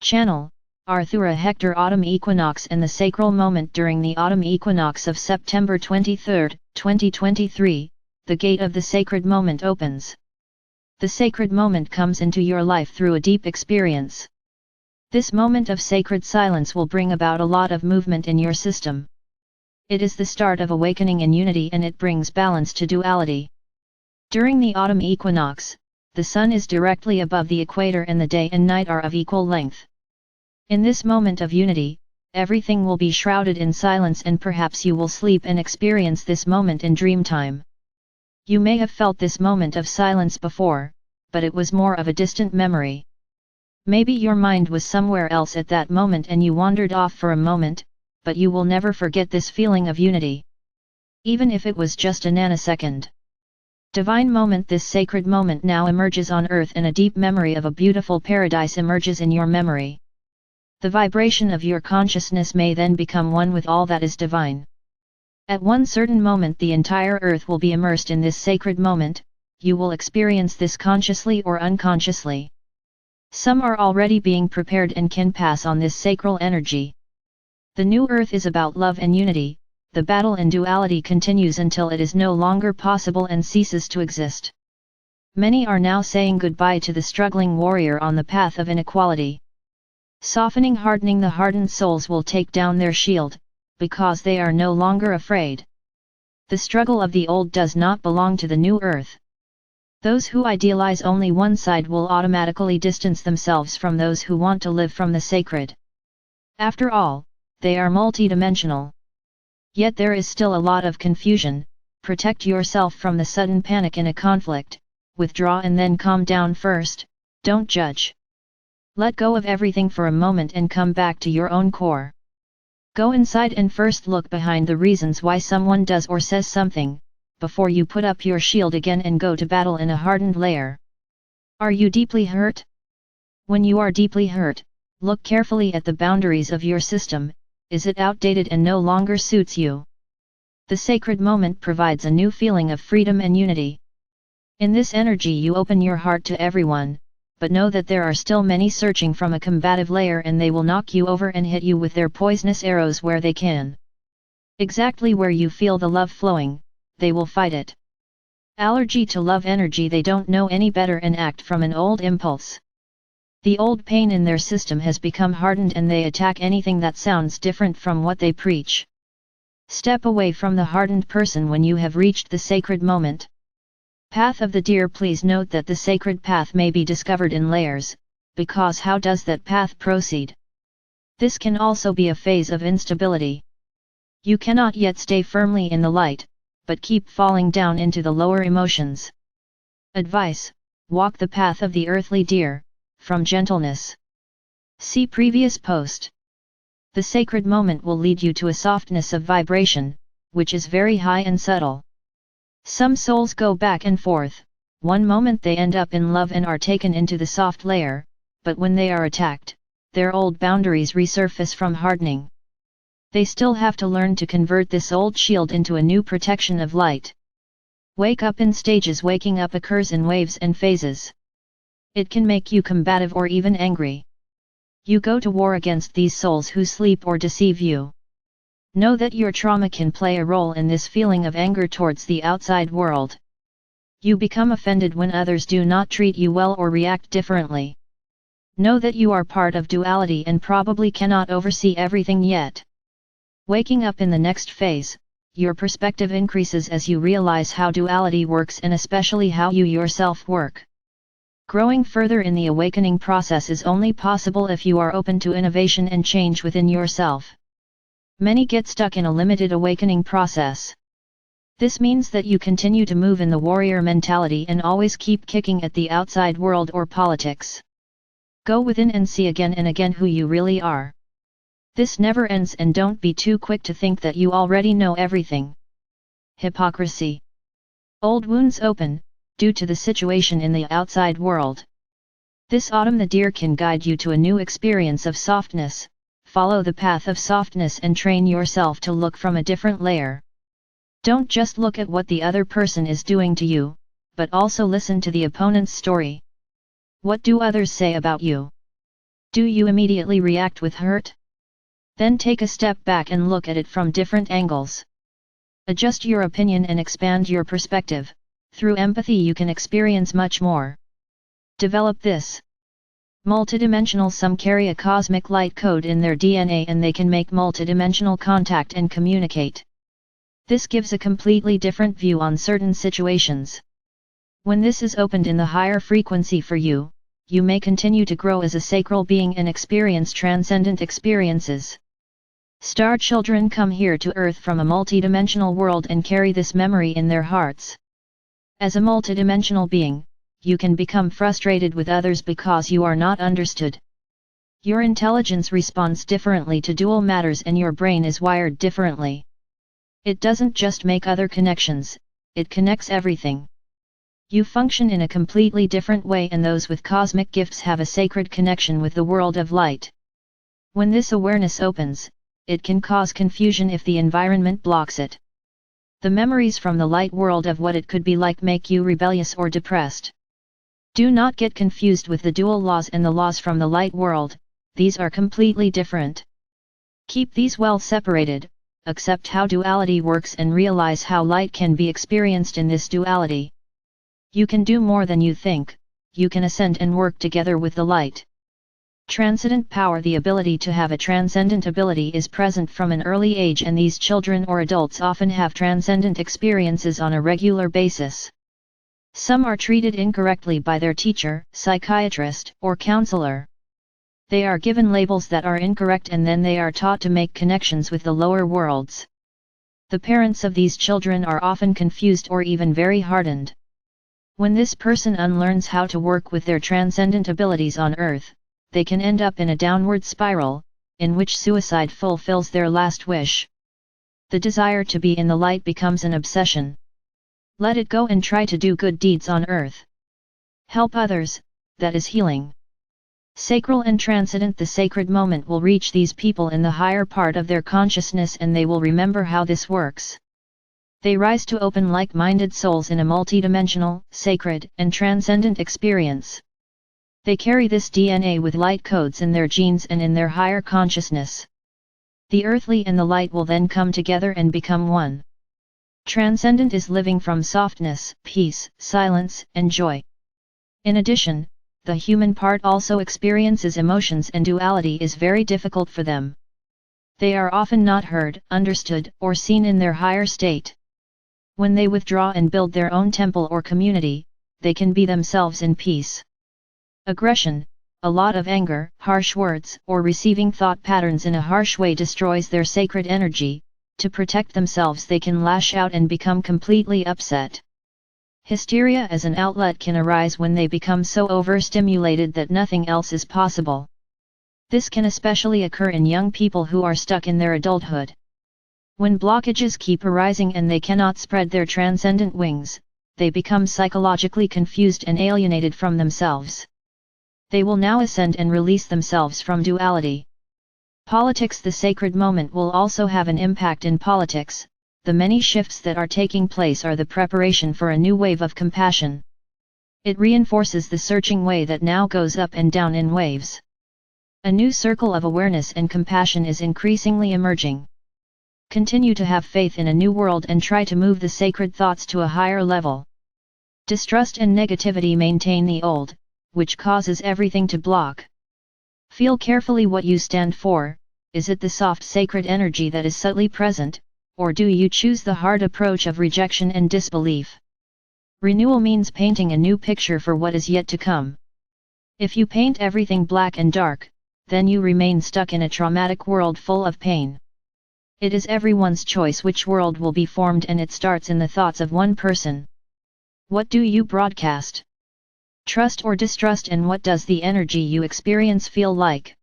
Channel, Arthura Hector Autumn Equinox and the Sacral Moment during the Autumn Equinox of September 23, 2023, the gate of the sacred moment opens. The sacred moment comes into your life through a deep experience. This moment of sacred silence will bring about a lot of movement in your system. It is the start of awakening in unity, and it brings balance to duality. During the autumn equinox, the sun is directly above the equator and the day and night are of equal length. In this moment of unity, everything will be shrouded in silence, and perhaps you will sleep and experience this moment in dream time. You may have felt this moment of silence before, but it was more of a distant memory. Maybe your mind was somewhere else at that moment and you wandered off for a moment, but you will never forget this feeling of unity. Even if it was just a nanosecond. Divine moment. This sacred moment now emerges on earth, and a deep memory of a beautiful paradise emerges in your memory. The vibration of your consciousness may then become one with all that is divine. At one certain moment the entire earth will be immersed in this sacred moment. You will experience this consciously or unconsciously. Some are already being prepared and can pass on this sacral energy. The new earth is about love and unity. The battle in duality continues until it is no longer possible and ceases to exist. Many are now saying goodbye to the struggling warrior on the path of inequality. Softening, hardening. The hardened souls will take down their shield, because they are no longer afraid. The struggle of the old does not belong to the new earth. Those who idealize only one side will automatically distance themselves from those who want to live from the sacred. After all, they are multidimensional. Yet there is still a lot of confusion. Protect yourself from the sudden panic in a conflict, withdraw and then calm down first, don't judge. Let go of everything for a moment and come back to your own core. Go inside and first look behind the reasons why someone does or says something, before you put up your shield again and go to battle in a hardened layer. Are you deeply hurt? When you are deeply hurt, look carefully at the boundaries of your system. Is it outdated and no longer suits you? The sacred moment provides a new feeling of freedom and unity. In this energy you open your heart to everyone, but know that there are still many searching from a combative layer, and they will knock you over and hit you with their poisonous arrows where they can. Exactly where you feel the love flowing, they will fight it. Allergy to love energy. They don't know any better and act from an old impulse. The old pain in their system has become hardened and they attack anything that sounds different from what they preach. Step away from the hardened person when you have reached the sacred moment. Path of the deer. Please note that the sacred path may be discovered in layers, because how does that path proceed? This can also be a phase of instability. You cannot yet stay firmly in the light, but keep falling down into the lower emotions. Advice: walk the path of the earthly deer, from gentleness. See previous post. The sacred moment will lead you to a softness of vibration, which is very high and subtle. Some souls go back and forth. One moment they end up in love and are taken into the soft layer, but when they are attacked, their old boundaries resurface from hardening. They still have to learn to convert this old shield into a new protection of light. Wake up in stages. Waking up occurs in waves and phases. It can make you combative or even angry. You go to war against these souls who sleep or deceive you. Know that your trauma can play a role in this feeling of anger towards the outside world. You become offended when others do not treat you well or react differently. Know that you are part of duality and probably cannot oversee everything yet. Waking up in the next phase, your perspective increases as you realize how duality works and especially how you yourself work. Growing further in the awakening process is only possible if you are open to innovation and change within yourself. Many get stuck in a limited awakening process. This means that you continue to move in the warrior mentality and always keep kicking at the outside world or politics. Go within and see again and again who you really are. This never ends, and don't be too quick to think that you already know everything. Hypocrisy. Old wounds open, due to the situation in the outside world. This autumn the deer can guide you to a new experience of softness. Follow the path of softness and train yourself to look from a different layer. Don't just look at what the other person is doing to you, but also listen to the opponent's story. What do others say about you? Do you immediately react with hurt? Then take a step back and look at it from different angles. Adjust your opinion and expand your perspective. Through empathy you can experience much more. Develop this. Multidimensional. Some carry a cosmic light code in their DNA and they can make multidimensional contact and communicate. This gives a completely different view on certain situations. When this is opened in the higher frequency for you, you may continue to grow as a sacral being and experience transcendent experiences. Star children come here to Earth from a multidimensional world and carry this memory in their hearts. As a multidimensional being, you can become frustrated with others because you are not understood. Your intelligence responds differently to dual matters and your brain is wired differently. It doesn't just make other connections, it connects everything. You function in a completely different way, and those with cosmic gifts have a sacred connection with the world of light. When this awareness opens, it can cause confusion if the environment blocks it. The memories from the light world of what it could be like make you rebellious or depressed. Do not get confused with the dual laws and the laws from the light world, these are completely different. Keep these well separated, accept how duality works and realize how light can be experienced in this duality. You can do more than you think, you can ascend and work together with the light. Transcendent power. The ability to have a transcendent ability is present from an early age, and these children or adults often have transcendent experiences on a regular basis. Some are treated incorrectly by their teacher, psychiatrist, or counselor. They are given labels that are incorrect and then they are taught to make connections with the lower worlds. The parents of these children are often confused or even very hardened. When this person unlearns how to work with their transcendent abilities on Earth, they can end up in a downward spiral, in which suicide fulfills their last wish. The desire to be in the light becomes an obsession. Let it go and try to do good deeds on Earth. Help others, that is healing. Sacral and transcendent. The sacred moment will reach these people in the higher part of their consciousness and they will remember how this works. They rise to open like-minded souls in a multidimensional, sacred, and transcendent experience. They carry this DNA with light codes in their genes and in their higher consciousness. The earthly and the light will then come together and become one. Transcendent is living from softness, peace, silence, and joy. In addition, the human part also experiences emotions and duality is very difficult for them. They are often not heard, understood, or seen in their higher state. When they withdraw and build their own temple or community, they can be themselves in peace. Aggression, a lot of anger, harsh words, or receiving thought patterns in a harsh way destroys their sacred energy. To protect themselves they can lash out and become completely upset. Hysteria as an outlet can arise when they become so overstimulated that nothing else is possible. This can especially occur in young people who are stuck in their adulthood. When blockages keep arising and they cannot spread their transcendent wings, they become psychologically confused and alienated from themselves. They will now ascend and release themselves from duality. Politics. The sacred moment will also have an impact in politics. The many shifts that are taking place are the preparation for a new wave of compassion. It reinforces the searching way that now goes up and down in waves. A new circle of awareness and compassion is increasingly emerging. Continue to have faith in a new world and try to move the sacred thoughts to a higher level. Distrust and negativity maintain the old, which causes everything to block. Feel carefully what you stand for. Is it the soft sacred energy that is subtly present, or do you choose the hard approach of rejection and disbelief? Renewal means painting a new picture for what is yet to come. If you paint everything black and dark, then you remain stuck in a traumatic world full of pain. It is everyone's choice which world will be formed, and it starts in the thoughts of one person. What do you broadcast? Trust or distrust, and what does the energy you experience feel like?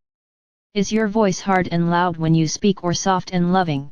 Is your voice hard and loud when you speak or soft and loving?